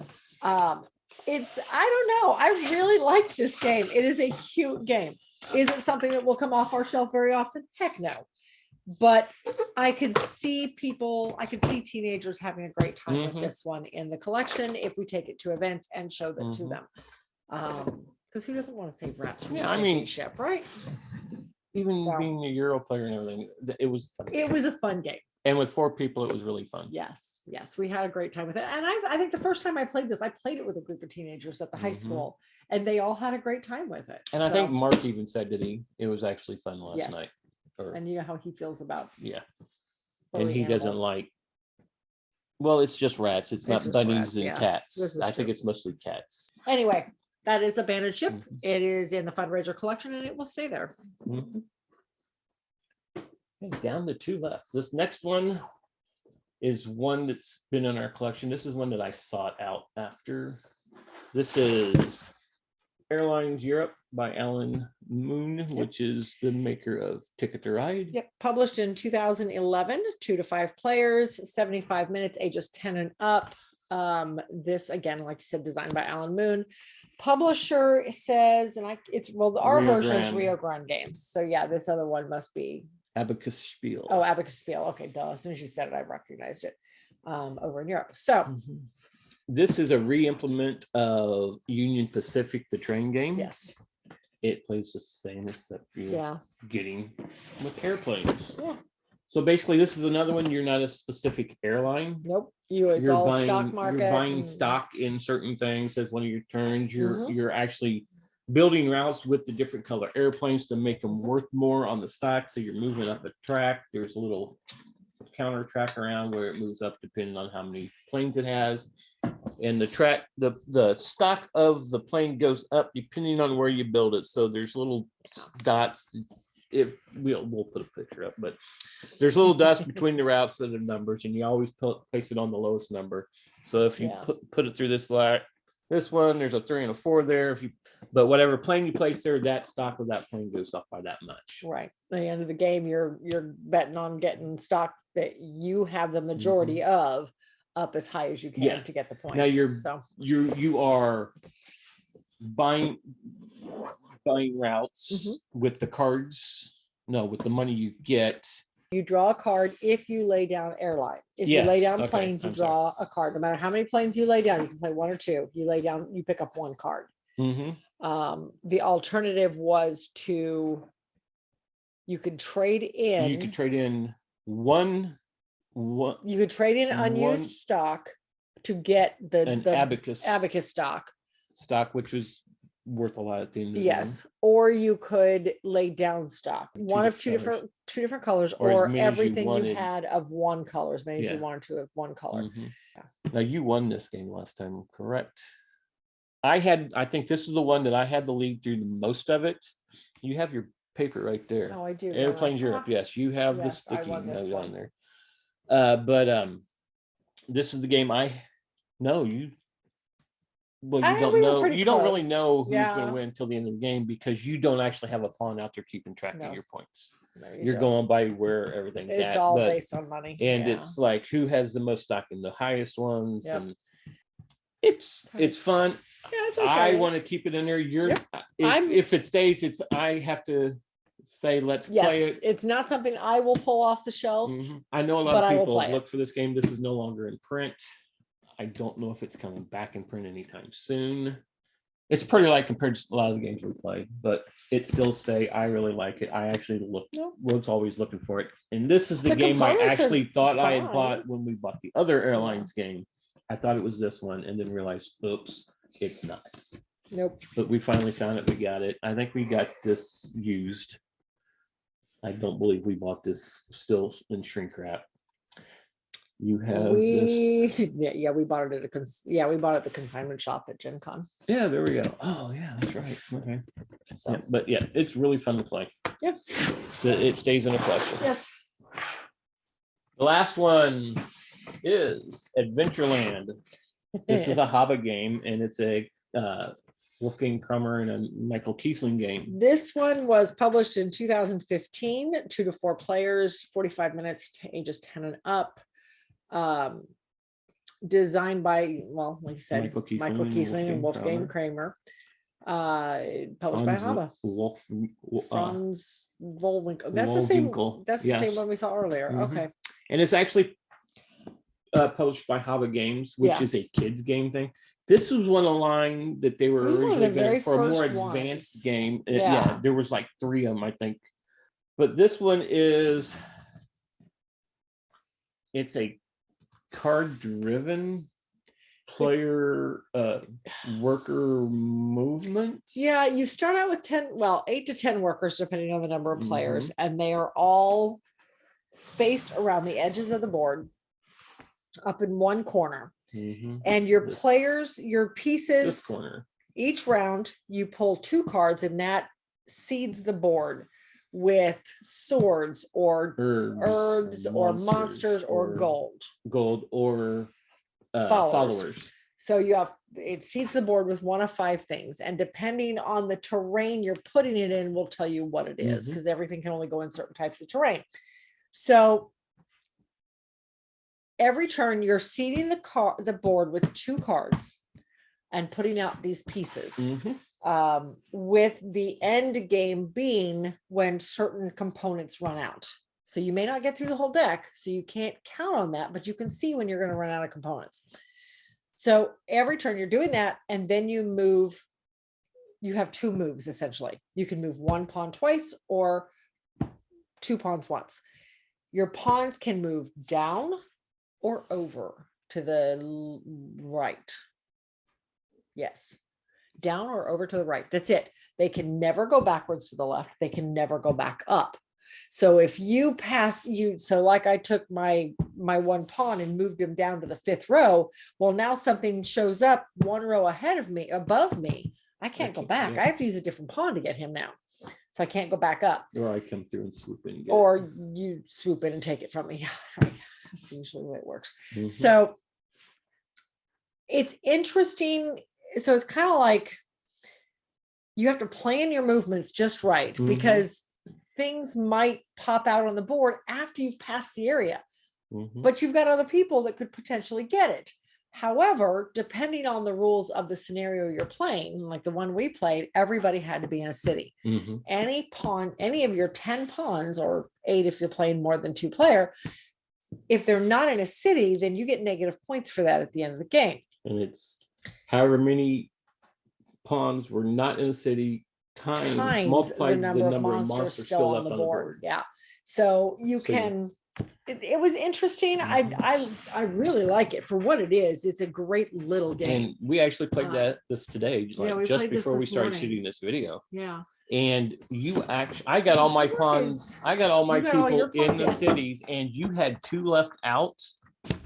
it's, I don't know, I really like this game. It is a cute game. Is it something that will come off our shelf very often? Heck no. But I could see teenagers having a great time with this one in the collection if we take it to events and show that to them. Because who doesn't want to save rats from the sinking ship, right? Even being a Euro player and everything, it was fun. It was a fun game. And with 4 people, it was really fun. Yes, we had a great time with it. And I think the first time I played this, I played it with a group of teenagers at the high school, and they all had a great time with it. And I think Mark even said that it was actually fun last night. And you know how he feels about and he doesn't like, well, it's just rats. It's not bunnies and cats. I think it's mostly cats. Anyway, that is Abandoned Ship. It is in the fundraiser collection and it will stay there. Okay, down to 2 left. This next one is one that's been in our collection. This is one that I sought out after. This is Airlines Europe by Alan Moon, which is the maker of Ticket to Ride. Yep, published in 2011, 2 to 5 players, 75 minutes, ages 10 and up. This again, like you said, designed by Alan Moon. Publisher says, and our version is Rio Grande Games. So yeah, this other one must be Abacus Spiel. Oh, Abacus Spiel. Okay, duh. As soon as you said it, I recognized it over in Europe. So this is a re-implement of Union Pacific, the train game. Yes. It plays the same except you're getting with airplanes. Yeah. So basically, this is another one. You're not a specific airline. Nope. It's all buying, stock market. You're buying stock in certain things as one of your turns. You're actually building routes with the different color airplanes to make them worth more on the stock. So you're moving up a track. There's a little counter track around where it moves up depending on how many planes it has. And the track, the stock of the plane goes up depending on where you build it. So there's little dots. If we'll put a picture up, but there's little dots between the routes and the numbers, and you always place it on the lowest number. So if you put it through this one, there's a 3 and a 4 there. But whatever plane you place there, that stock of that plane goes up by that much. Right. At the end of the game, you're betting on getting stock that you have the majority of up as high as you can to get the points. Now you are buying routes with the cards. No, with the money you get. You draw a card if you lay down airline. If you lay down planes, you draw a card. No matter how many planes you lay down, you can play 1 or 2. You lay down, you pick up 1 card. The alternative was to You could trade in. You could trade in one. You could trade in unused stock to get the abacus stock, which was worth a lot at the end of the yes, or you could lay down stock, one of two different colors, or everything you had of one color, as many as you wanted to of one color. Now you won this game last time, correct? I think this is the one that I had the lead through the most of it. You have your paper right there. Oh, I do. Airplanes Europe. Yes, you have the sticky note on there. But this is the game you don't know. You don't really know who's going to win until the end of the game, because you don't actually have a pawn out there keeping track of your points. No, you're going by where everything's at. It's all based on money. And it's like who has the most stock in the highest ones. And it's fun. Yeah, it's okay. I want to keep it in there. If it stays, I have to say let's play it. It's not something I will pull off the shelf. I know a lot of people look for this game. This is no longer in print. I don't know if it's coming back in print anytime soon. It's pretty light compared to a lot of the games we play, but it still stay. I really like it. I actually was always looking for it. And this is the game I actually thought I had bought when we bought the other Airlines game. I thought it was this one and then realized, oops, it's not. Nope. But we finally found it. We got it. I think we got this used. I don't believe we bought this still in shrink wrap. You have this. Yeah, we bought it at we bought it at the consignment shop at Gen Con. Yeah, there we go. Oh yeah, that's right. Okay. So, but yeah, it's really fun to play. Yep. So it stays in a collection. Yes. The last one is Adventureland. This is a Haba game, and it's a Wolfgang Krummer and a Michael Kiesling game. This one was published in 2015, 2 to 4 players, 45 minutes to ages 10 and up. Designed by, well, like you said, Michael Kiesling and Wolfgang Kramer. Published by Haba. Franz Wollwinkel. That's the same. That's the same one we saw earlier. Okay. And it's actually published by Haba Games, which is a kids game thing. This was one of the line that they were originally going for a more advanced game. Yeah, there was like 3 of them, I think. But this one it's a card-driven player worker movement. Yeah, you start out with 8 to 10 workers, depending on the number of players, and they are all spaced around the edges of the board, up in one corner. And your players, your pieces, each round you pull 2 cards, and that seeds the board with swords or herbs or monsters or gold or followers. So it seeds the board with one of 5 things, and depending on the terrain you're putting it in will tell you what it is, because everything can only go in certain types of terrain. So every turn you're seeding the board with 2 cards and putting out these pieces. With the end game being when certain components run out. So you may not get through the whole deck, so you can't count on that, but you can see when you're going to run out of components. So every turn you're doing that, and then you have 2 moves essentially. You can move 1 pawn twice or 2 pawns once. Your pawns can move down or over to the right. Yes. Down or over to the right. That's it. They can never go backwards to the left. They can never go back up. So if you like I took my 1 pawn and moved him down to the 5th row. Well, now something shows up 1 row above me. I can't go back. I have to use a different pawn to get him now. So I can't go back up. Or I come through and swoop in. Or you swoop in and take it from me. Right. That's usually the way it works. So it's interesting. So it's kind of like you have to plan your movements just right, because things might pop out on the board after you've passed the area, but you've got other people that could potentially get it. However, depending on the rules of the scenario you're playing, like the one we played, everybody had to be in a city. Any of your 10 pawns, or 8 if you're playing more than 2 player, if they're not in a city, then you get negative points for that at the end of the game. And it's however many pawns were not in a city times multiply the number of monsters still left on the board. Yeah. So you So can, it was interesting. I really like it for what it is. It's a great little game. And we actually played this today, yeah, we just played this before we this started morning. shooting this video. Yeah. And you actually, I got all my pawns, I got all my you got all people your in pawns the in. cities, and you had 2 left out.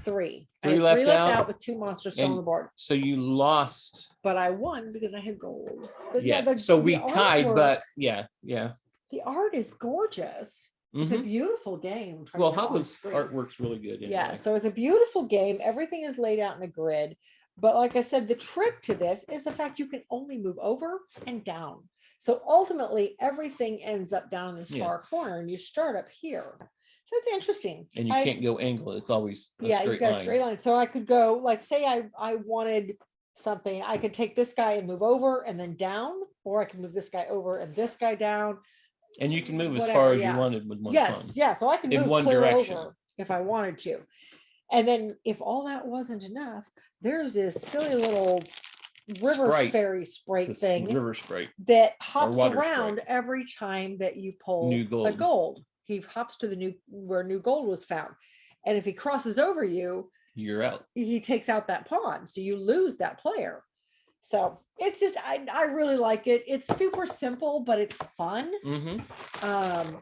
Three. I Three had left three left out. out with 2 monsters still on the board. So you lost. But I won because I had gold. But Yeah. So we tied, but yeah. The art is gorgeous. It's a beautiful game. Well, how this artwork's really good. Anyway. Yeah, so it's a beautiful game. Everything is laid out in a grid. But like I said, the trick to this is the fact you can only move over and down. So ultimately, everything ends up down in this far corner, and you start up here. So it's interesting. And you can't go angle. It's always a straight you got line. a straight line. So I could go, like, say I wanted something, I could take this guy and move over and then down, or I can move this guy over and this guy down. And you can move as far as you wanted with one pawn. Yeah. So I can in move one clear direction over if I wanted to. And then if all that wasn't enough, there's this silly little river fairy sprite thing river sprite that hops around every time that you pull a gold. He hops to the where new gold was found. And if he crosses over you, you're out. He takes out that pawn. So you lose that player. So it's just, I really like it. It's super simple, but it's fun.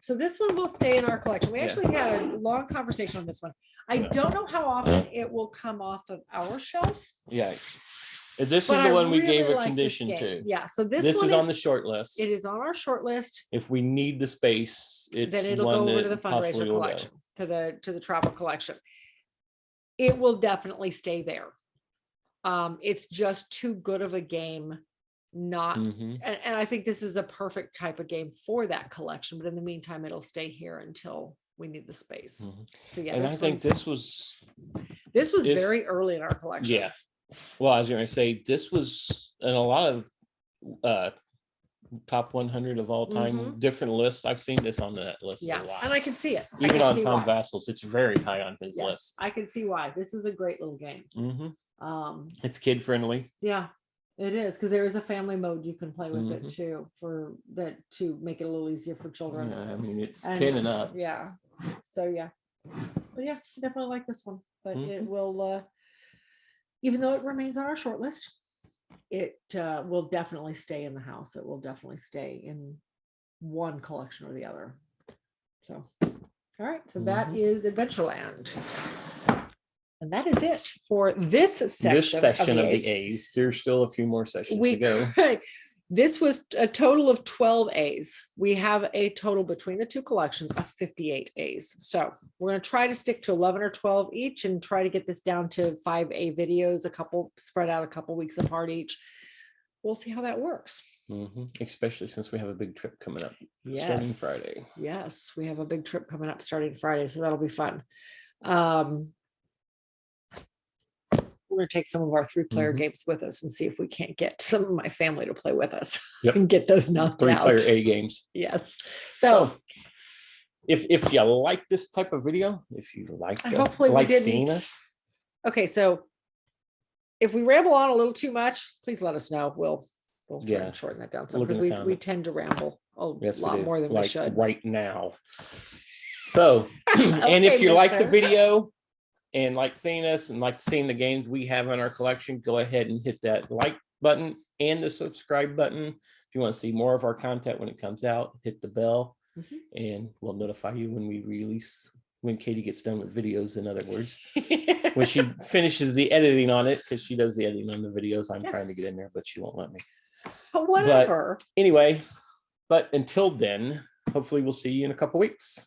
So this one will stay in our collection. We actually had a long conversation on this one. I don't know how often it will come off of our shelf. Yeah. This is the one we gave a condition to. Yeah. So this is on the short list. It is on our short list. If we need the space, then it'll go over to the fundraiser collection, to the travel collection. It will definitely stay there. It's just too good of a game not and I think this is a perfect type of game for that collection, but in the meantime it'll stay here until we need the space. So yeah, and I think this was very early in our collection. Yeah, well, I was going to say this was in a lot of top 100 of all time different lists. I've seen this on that list a lot, and I can see it even on Tom Vassal's. It's very high on his list. I can see why. This is a great little game. It's kid friendly. Yeah, it is, because there is a family mode you can play with it too, to make it a little easier for children. Yeah, I mean it's 10 and up. Yeah, so yeah, but yeah, definitely like this one. But it will, even though it remains on our short list, it will definitely stay in the house. It will definitely stay in one collection or the other. So, all right, so that is Adventureland. And that is it for this section of the A's. There's still a few more sessions to go. This was a total of 12 A's. We have a total between the two collections of 58 A's. So we're going to try to stick to 11 or 12 each and try to get this down to 5 A videos, spread out a couple weeks apart each. We'll see how that works. Especially since we have a big trip coming up starting Friday. Yes, we have a big trip coming up starting Friday, so that'll be fun. We're going to take some of our 3-player games with us and see if we can't get some of my family to play with us and get those knocked out. 3-player A games. Yes. So if you like this type of video, if you like seeing us. Okay, so if we ramble on a little too much, please let us know. We'll try to shorten that down some, because we tend to ramble a lot more than we should right now. So, and if you like the video and like seeing us and like seeing the games we have in our collection, go ahead and hit that like button and the subscribe button. If you want to see more of our content when it comes out, hit the bell and we'll notify you when we release, when Katie gets done with videos, in other words. When she finishes the editing on it, because she does the editing on the videos. I'm trying to get in there, but she won't let me. But whatever. But anyway, but until then, hopefully we'll see you in a couple weeks.